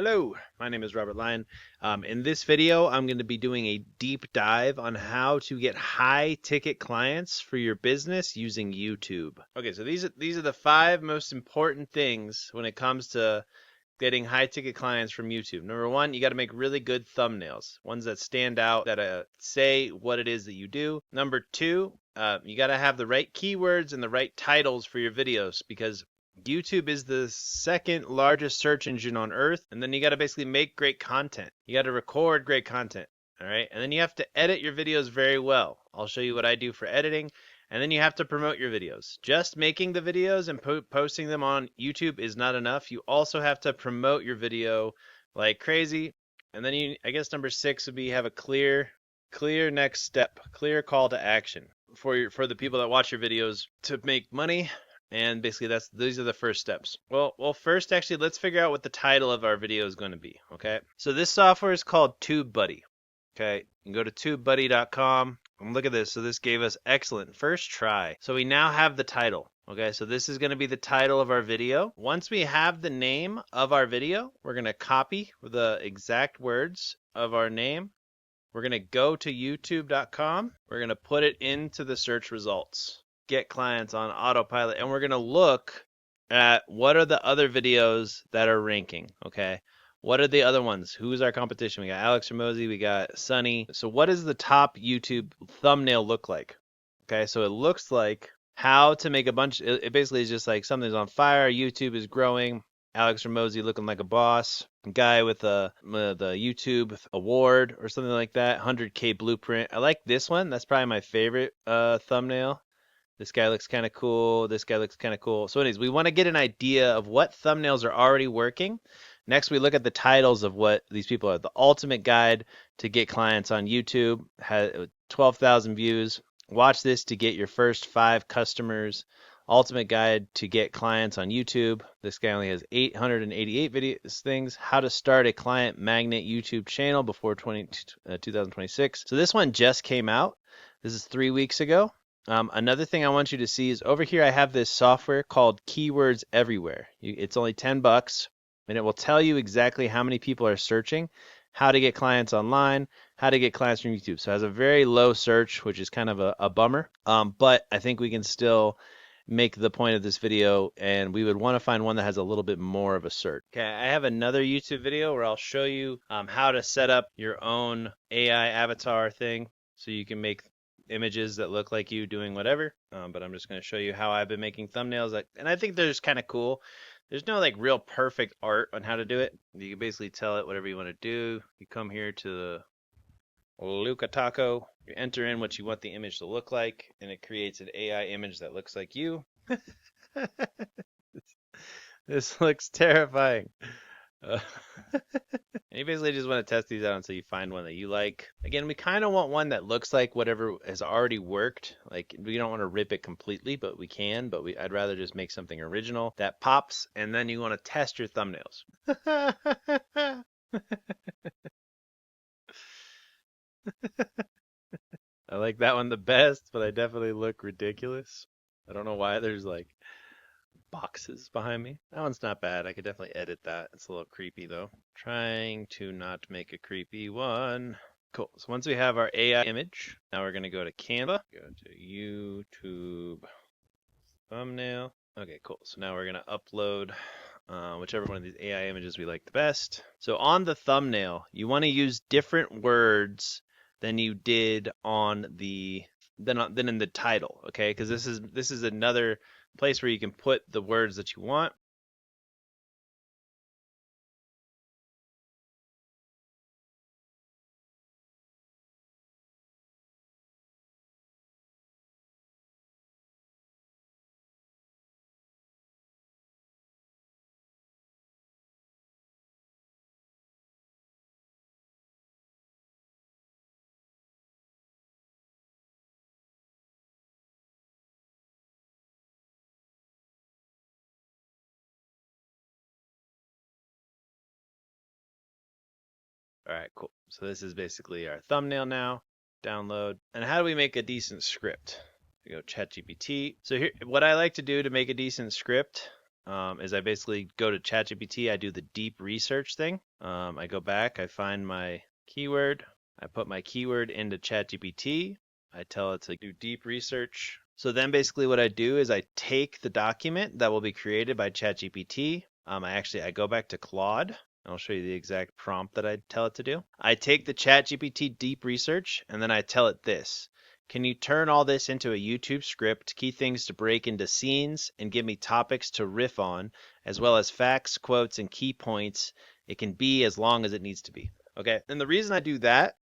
Hello, my name is Robert Lyon. In this video, I'm going to be doing a deep dive on how to get high ticket clients for your business using YouTube. Okay, so these are the 5 most important things when it comes to getting high ticket clients from YouTube. Number 1, you got to make really good thumbnails, ones that stand out, that say what it is that you do. Number 2, you got to have the right keywords and the right titles for your videos, because YouTube is the second largest search engine on earth, and then you got to basically make great content. You got to record great content, all right? And then you have to edit your videos very well. I'll show you what I do for editing, and then you have to promote your videos. Just making the videos and posting them on YouTube is not enough. You also have to promote your video like crazy. And then I guess number 6 would be have a clear next step, clear call to action for the people that watch your videos to make money. And basically these are the first steps. Well, first actually let's figure out what the title of our video is going to be, okay? So this software is called TubeBuddy. Okay, you can go to tubebuddy.com and look at this. So this gave us excellent first try. So we now have the title. Okay, so this is going to be the title of our video. Once we have the name of our video, we're going to copy the exact words of our name. We're going to go to youtube.com. We're going to put it into the search results. Get clients on autopilot, and we're going to look at what are the other videos that are ranking. Okay, what are the other ones? Who's our competition? We got Alex Ramosi, we got Sunny. So what does the top YouTube thumbnail look like? Okay, so it looks like how to make a bunch. It basically is just like something's on fire, YouTube is growing, Alex Ramosi looking like a boss, guy with the YouTube award or something like that, 100K blueprint. I like this one. That's probably my favorite thumbnail. This guy looks kind of cool. This guy looks kind of cool. So anyways, we want to get an idea of what thumbnails are already working. Next, we look at the titles of what these people are. The ultimate guide to get clients on YouTube has 12,000 views. Watch this to get your first 5 customers. Ultimate guide to get clients on YouTube. This guy only has 888 videos things. How to start a client magnet YouTube channel before 2026. So this one just came out. This is 3 weeks ago. Another thing I want you to see is over here I have this software called Keywords Everywhere. It's only $10 and it will tell you exactly how many people are searching, how to get clients online, how to get clients from YouTube. So it has a very low search, which is kind of a bummer, but I think we can still make the point of this video, and we would want to find one that has a little bit more of a search. Okay, I have another YouTube video where I'll show you how to set up your own AI avatar thing so you can make images that look like you doing whatever, but I'm just going to show you how I've been making thumbnails, and I think they're just kind of cool. There's no like real perfect art on how to do it. You can basically tell it whatever you want to do. You come here to the Luca Taco, you enter in what you want the image to look like, and it creates an AI image that looks like you. This looks terrifying. And you basically just want to test these out until you find one that you like. Again, we kind of want one that looks like whatever has already worked. Like, we don't want to rip it completely, but we can. But I'd rather just make something original that pops, and then you want to test your thumbnails. I like that one the best, but I definitely look ridiculous. I don't know why there's like boxes behind me. That one's not bad. I could definitely edit that. It's a little creepy though. Trying to not make a creepy one. Cool. So once we have our AI image, now we're going to go to Canva. Go to YouTube thumbnail. Okay, cool. So now we're going to upload whichever one of these AI images we like the best. So on the thumbnail, you want to use different words than you did on the than in the title, okay? Because this is another place where you can put the words that you want. All right, cool. So this is basically our thumbnail now. Download. And how do we make a decent script? We go ChatGPT. So here, what I like to do to make a decent script is I basically go to ChatGPT. I do the deep research thing. I go back, I find my keyword, I put my keyword into ChatGPT, I tell it to do deep research. So then basically what I do is I take the document that will be created by ChatGPT. I go back to Claude. I'll show you the exact prompt that I tell it to do. I take the ChatGPT deep research and then I tell it this. Can you turn all this into a YouTube script, key things to break into scenes, and give me topics to riff on, as well as facts, quotes, and key points? It can be as long as it needs to be. Okay. And the reason I do that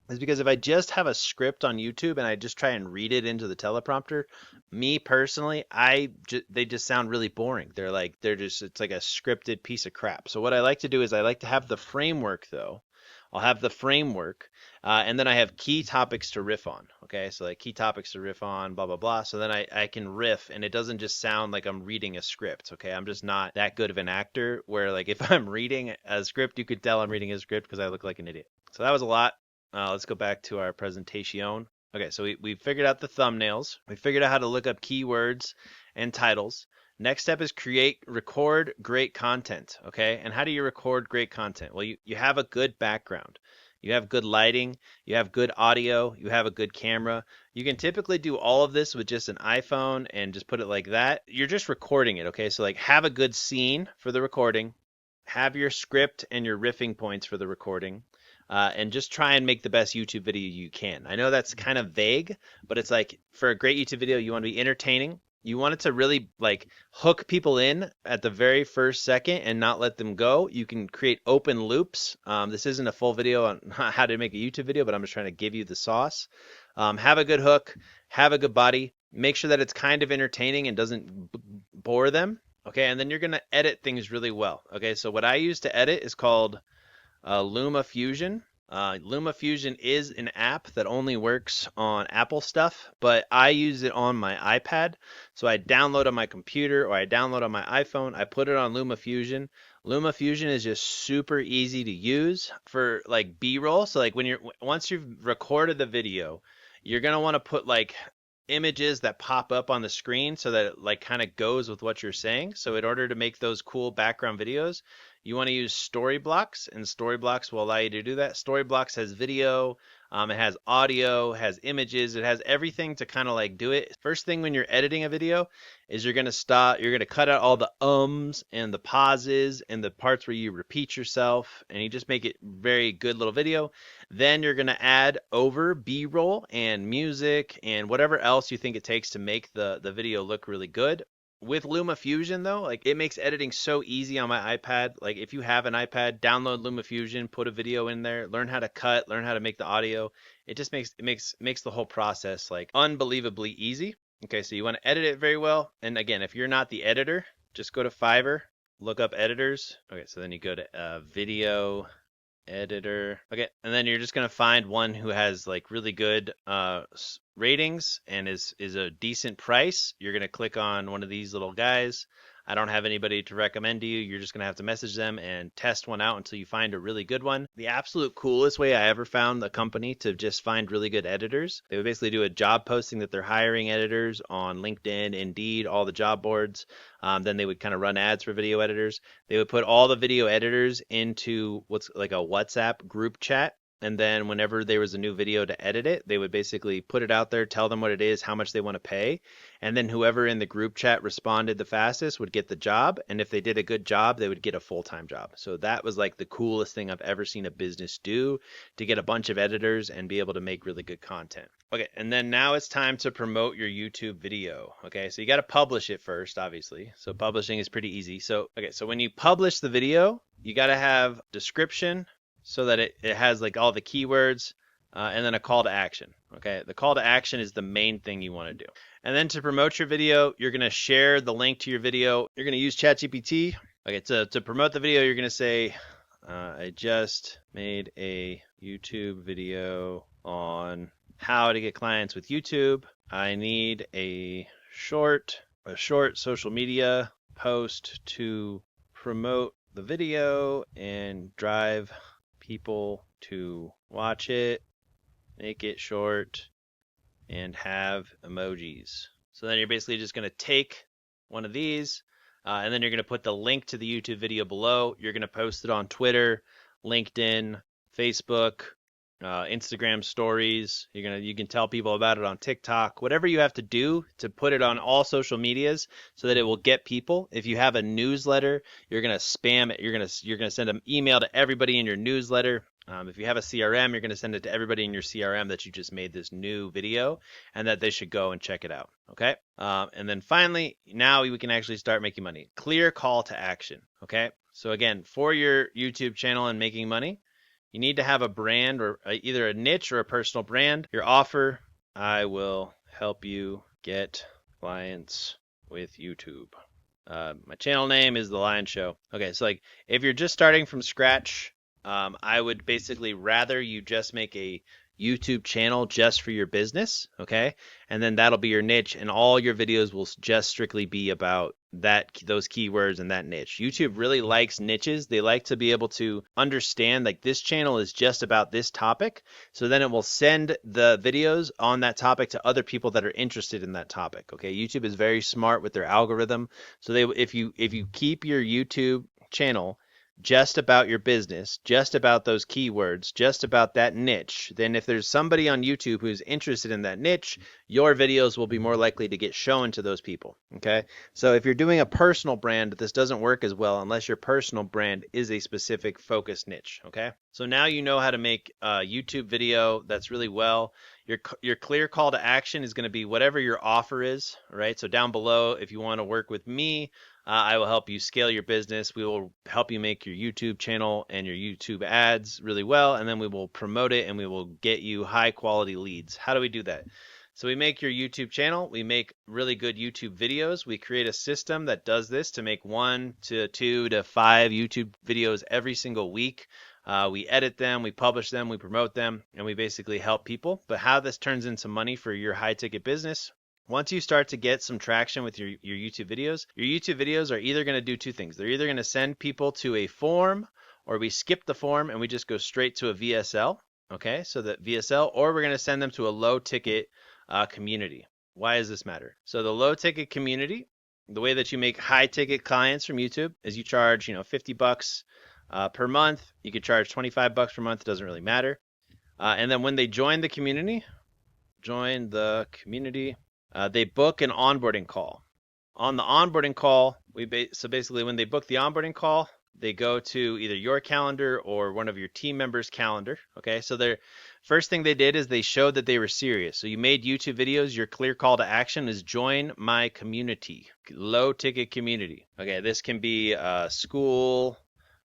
is because if I just have a script on YouTube and I just try and read it into the teleprompter, me personally, they just sound really boring. It's like a scripted piece of crap. So what I like to do is I like to have the framework though. I'll have the framework, and then I have key topics to riff on. Okay, so like key topics to riff on, blah blah blah. So then I can riff, and it doesn't just sound like I'm reading a script. Okay, I'm just not that good of an actor. Where like if I'm reading a script, you could tell I'm reading a script because I look like an idiot. So that was a lot. Let's go back to our presentation. Okay, so we figured out the thumbnails. We figured out how to look up keywords and titles. Next step is record great content. Okay, and how do you record great content? Well, you have a good background. You have good lighting. You have good audio. You have a good camera. You can typically do all of this with just an iPhone and just put it like that. You're just recording it. Okay, so like have a good scene for the recording. Have your script and your riffing points for the recording. And just try and make the best YouTube video you can. I know that's kind of vague, but it's like for a great YouTube video, you want to be entertaining. You want it to really like hook people in at the very first second and not let them go. You can create open loops. This isn't a full video on how to make a YouTube video, but I'm just trying to give you the sauce. Have a good hook, have a good body. Make sure that it's kind of entertaining and doesn't bore them. Okay, and then you're going to edit things really well. Okay, so what I use to edit is called LumaFusion. LumaFusion is an app that only works on Apple stuff, but I use it on my iPad. So I download on my computer or I download on my iPhone. I put it on LumaFusion. LumaFusion is just super easy to use for like B-roll. So like once you've recorded the video, you're gonna want to put like images that pop up on the screen so that it like kind of goes with what you're saying. So in order to make those cool background videos, you want to use Storyblocks, and Storyblocks will allow you to do that. Storyblocks has video, it has audio, has images, it has everything to kind of like do it. First thing when you're editing a video is you're going to cut out all the ums and the pauses and the parts where you repeat yourself, and you just make it very good little video. Then you're going to add over B-roll and music and whatever else you think it takes to make the video look really good. With LumaFusion though, like it makes editing so easy on my iPad. Like if you have an iPad, download LumaFusion, put a video in there, learn how to cut, learn how to make the audio. It just makes the whole process like unbelievably easy. Okay, so you want to edit it very well. And again, if you're not the editor, just go to Fiverr, look up editors. Okay, so then you go to video editor. Okay, and then you're just gonna find one who has like really good ratings and is a decent price. You're gonna click on one of these little guys. I don't have anybody to recommend to you. You're just gonna have to message them and test one out until you find a really good one. The absolute coolest way I ever found a company to just find really good editors, they would basically do a job posting that they're hiring editors on LinkedIn, Indeed, all the job boards. Then they would kind of run ads for video editors. They would put all the video editors into what's like a WhatsApp group chat. And then whenever there was a new video to edit it, they would basically put it out there, tell them what it is, how much they want to pay. And then whoever in the group chat responded the fastest would get the job. And if they did a good job, they would get a full-time job. So that was like the coolest thing I've ever seen a business do, to get a bunch of editors and be able to make really good content. Okay, and then now it's time to promote your YouTube video. Okay, so you got to publish it first, obviously. So publishing is pretty easy. So when you publish the video, you got to have description, so that it has like all the keywords, and then a call to action. Okay, the call to action is the main thing you want to do. And then to promote your video, you're going to share the link to your video. You're going to use ChatGPT. Okay, to promote the video, you're going to say, I just made a YouTube video on how to get clients with YouTube. I need a short social media post to promote the video and drive people to watch it, make it short, and have emojis. So then you're basically just going to take one of these, And then you're going to put the link to the YouTube video below. You're going to post it on Twitter, LinkedIn, Facebook, Instagram stories. You can tell people about it on TikTok, whatever you have to do to put it on all social medias so that it will get people. If you have a newsletter, you're going to spam it. You're going to send an email to everybody in your newsletter. If you have a CRM, you're going to send it to everybody in your CRM that you just made this new video and that they should go and check it out. Okay. And then finally, now we can actually start making money. Clear call to action. Okay. So again, for your YouTube channel and making money, you need to have a brand or either a niche or a personal brand. Your offer: I will help you get clients with YouTube. My channel name is The Lion Show. Okay, so like if you're just starting from scratch, I would basically rather you just make a YouTube channel just for your business, okay? And then that'll be your niche, and all your videos will just strictly be about those keywords and that niche. YouTube really likes niches. They like to be able to understand like this channel is just about this topic, so then it will send the videos on that topic to other people that are interested in that topic. Okay, YouTube is very smart with their algorithm. So if you keep your YouTube channel just about your business, just about those keywords, just about that niche, then if there's somebody on YouTube who's interested in that niche, your videos will be more likely to get shown to those people. Okay. So if you're doing a personal brand, this doesn't work as well unless your personal brand is a specific focus niche. Okay. So now you know how to make a YouTube video that's really well. Your clear call to action is going to be whatever your offer is, right? So down below, if you want to work with me, I will help you scale your business. We will help you make your YouTube channel and your YouTube ads really well, and then we will promote it and we will get you high quality leads. How do we do that? So we make your YouTube channel, we make really good YouTube videos. We create a system that does this to make 1 to 2 to 5 YouTube videos every single week. We edit them, we publish them, we promote them, and we basically help people. But how this turns into money for your high ticket business: once you start to get some traction with your YouTube videos are either going to do two things. They're either going to send people to a form, or we skip the form and we just go straight to a VSL. Okay, so that VSL, or we're going to send them to a low ticket community. Why does this matter? So the low ticket community, the way that you make high ticket clients from YouTube is you charge, $50 per month. You could charge $25 per month. It doesn't really matter. And then when they join the community, they book an onboarding call. On the onboarding call, so basically when they book the onboarding call, they go to either your calendar or one of your team members' calendar. Okay, so their first thing they did is they showed that they were serious. So you made YouTube videos. Your clear call to action is join my community, low ticket community. Okay, this can be school,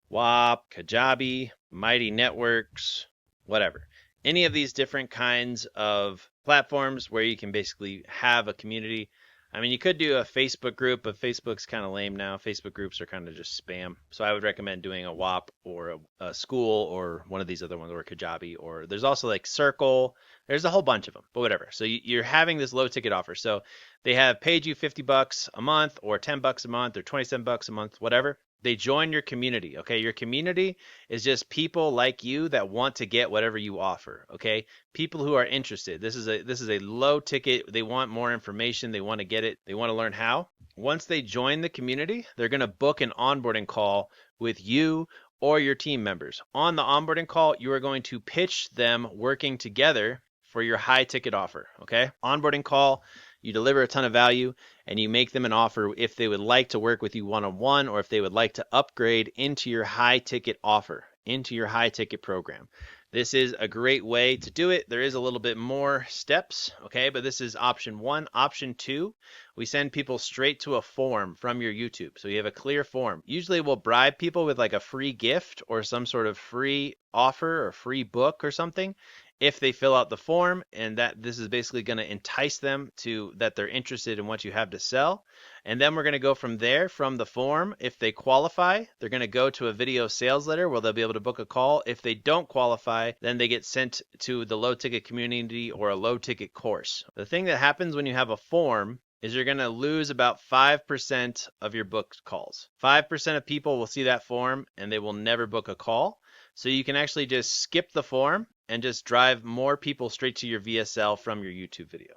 WAP, Kajabi, Mighty Networks, whatever. Any of these different kinds of platforms where you can basically have a community. I mean, you could do a Facebook group, but Facebook's kind of lame now. Facebook groups are kind of just spam. So I would recommend doing a WAP or a school or one of these other ones, or Kajabi, or there's also like Circle. There's a whole bunch of them, but whatever. So you're having this low ticket offer. So they have paid you $50 a month or $10 a month or $27 a month, whatever. They join your community. Okay, your community is just people like you that want to get whatever you offer. Okay, people who are interested. This is a low ticket. They want more information. They want to get it. They want to learn how. Once they join the community, they're going to book an onboarding call with you or your team members. On the onboarding call, you are going to pitch them working together for your high ticket offer. Okay, onboarding call. You deliver a ton of value and you make them an offer if they would like to work with you one-on-one, or if they would like to upgrade into your high ticket offer, into your high ticket program. This is a great way to do it. There is a little bit more steps, okay, but this is option 1. Option 2, we send people straight to a form from your YouTube. So you have a clear form. Usually we'll bribe people with like a free gift or some sort of free offer or free book or something if they fill out the form, and that this is basically going to entice them to that they're interested in what you have to sell. And then we're going to go from there, from the form. If they qualify, they're going to go to a video sales letter where they'll be able to book a call. If they don't qualify, then they get sent to the low ticket community or a low ticket course. The thing that happens when you have a form is you're going to lose about 5% of your booked calls. 5% of people will see that form and they will never book a call. So you can actually just skip the form and just drive more people straight to your VSL from your YouTube video.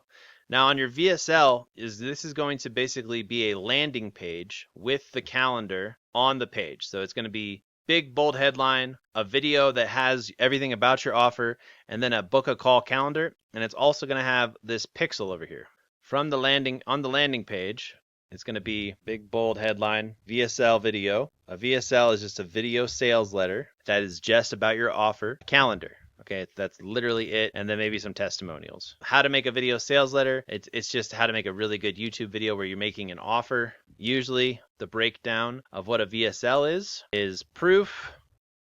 Now on your VSL, this is going to basically be a landing page with the calendar on the page. So it's going to be big bold headline, a video that has everything about your offer, and then a book a call calendar. And it's also going to have this pixel over here. On the landing page, it's going to be big bold headline, VSL video. A VSL is just a video sales letter that is just about your offer calendar. Okay, that's literally it. And then maybe some testimonials. How to make a video sales letter. It's just how to make a really good YouTube video where you're making an offer. Usually the breakdown of what a VSL is proof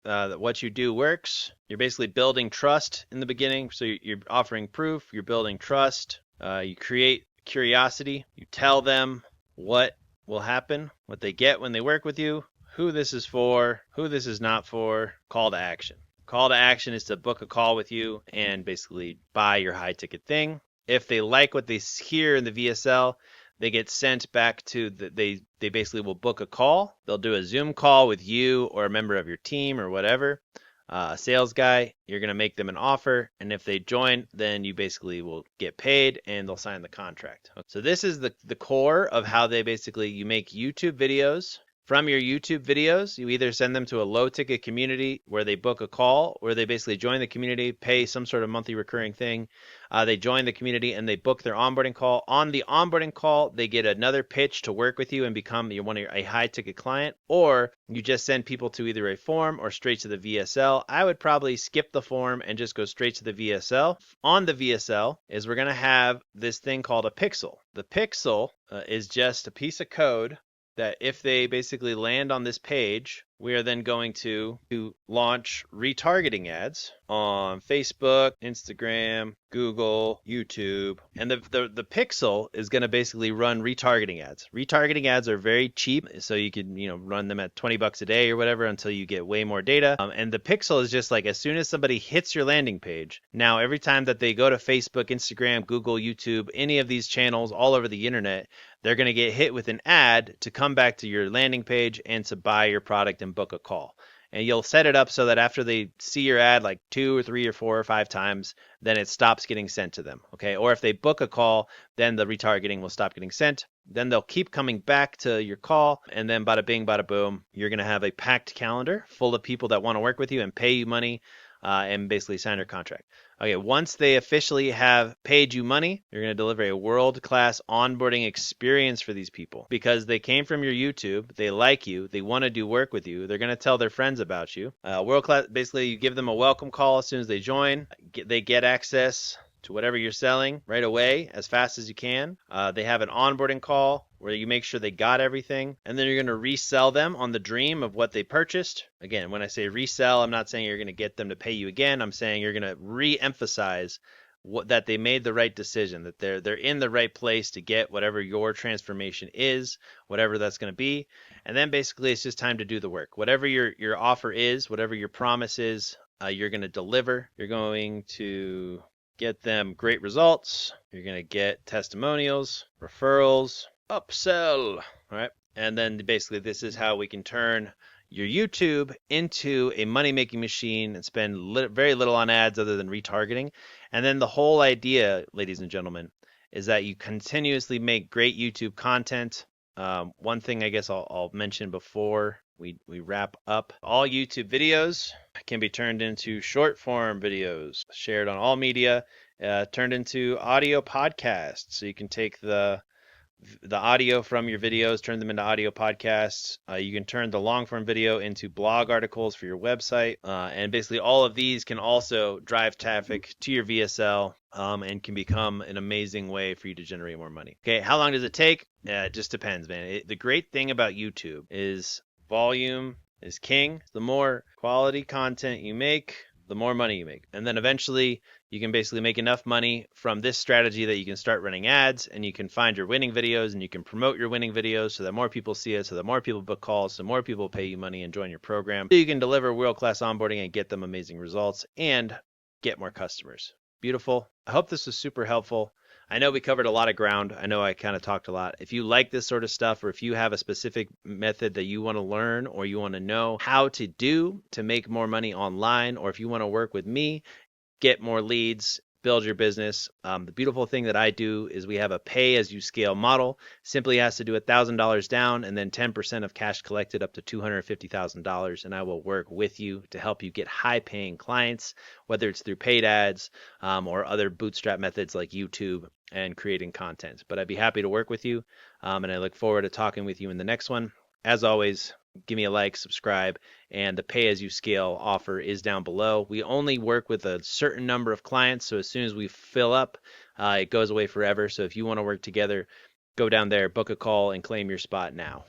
that what you do works. You're basically building trust in the beginning. So you're offering proof, you're building trust. You create curiosity. You tell them what will happen, what they get when they work with you, who this is for, who this is not for. Call to action. Call to action is to book a call with you and basically buy your high ticket thing. If they like what they hear in the VSL, they get sent back to they basically will book a call. They'll do a Zoom call with you or a member of your team or whatever, a sales guy. You're going to make them an offer, and if they join, then you basically will get paid and they'll sign the contract. So this is the core of how they basically, you make YouTube videos. From your YouTube videos, you either send them to a low ticket community where they book a call, or they basically join the community, pay some sort of monthly recurring thing. They join the community and they book their onboarding call. On the onboarding call, they get another pitch to work with you and become a high ticket client, or you just send people to either a form or straight to the VSL. I would probably skip the form and just go straight to the VSL. On the VSL is we're going to have this thing called a pixel. The pixel is just a piece of code that if they basically land on this page, we are then going to launch retargeting ads on Facebook, Instagram, Google, YouTube. And the pixel is going to basically run retargeting ads. Retargeting ads are very cheap, so you can run them at $20 a day or whatever until you get way more data. And the pixel is just like as soon as somebody hits your landing page, now every time that they go to Facebook, Instagram, Google, YouTube, any of these channels all over the internet, they're going to get hit with an ad to come back to your landing page and to buy your product and book a call. And you'll set it up so that after they see your ad like 2 or 3 or 4 or 5 times, then it stops getting sent to them. Okay. Or if they book a call, then the retargeting will stop getting sent. Then they'll keep coming back to your call. And then bada bing, bada boom, you're going to have a packed calendar full of people that want to work with you and pay you money and basically sign your contract. Okay, once they officially have paid you money, you're going to deliver a world-class onboarding experience for these people because they came from your YouTube, they like you, they want to do work with you, they're going to tell their friends about you. World-class, basically you give them a welcome call as soon as they join, they get access to whatever you're selling right away as fast as you can. They have an onboarding call where you make sure they got everything, and then you're going to resell them on the dream of what they purchased. Again, when I say resell, I'm not saying you're going to get them to pay you again. I'm saying you're going to re-emphasize that they made the right decision, that they're in the right place to get whatever your transformation is, whatever that's going to be. And then basically it's just time to do the work. Whatever your offer is, whatever your promise is, you're going to deliver. You're going to get them great results. You're going to get testimonials, referrals, upsell. All right. And then basically this is how we can turn your YouTube into a money-making machine and spend very little on ads other than retargeting. And then the whole idea, ladies and gentlemen, is that you continuously make great YouTube content. One thing I guess I'll mention before we wrap up, all YouTube videos can be turned into short form videos, shared on all media, turned into audio podcasts. So you can take the audio from your videos, turn them into audio podcasts. You can turn the long form video into blog articles for your website. And basically all of these can also drive traffic to your VSL and can become an amazing way for you to generate more money. Okay, how long does it take? It just depends, man. The great thing about YouTube is volume is king. The more quality content you make, the more money you make. And then eventually you can basically make enough money from this strategy that you can start running ads and you can find your winning videos and you can promote your winning videos so that more people see it, so that more people book calls, so more people pay you money and join your program. So you can deliver world-class onboarding and get them amazing results and get more customers. Beautiful. I hope this was super helpful. I know we covered a lot of ground. I know I kind of talked a lot. If you like this sort of stuff, or if you have a specific method that you want to learn, or you want to know how to do to make more money online, or if you want to work with me, get more leads, build your business. The beautiful thing that I do is we have a pay as you scale model. Simply has to do $1,000 down and then 10% of cash collected up to $250,000. And I will work with you to help you get high paying clients, whether it's through paid ads or other bootstrap methods like YouTube and creating content. But I'd be happy to work with you. And I look forward to talking with you in the next one. As always, give me a like, subscribe, and the pay as you scale offer is down below. We only work with a certain number of clients, so as soon as we fill up, it goes away forever. So if you want to work together, go down there, book a call, and claim your spot now.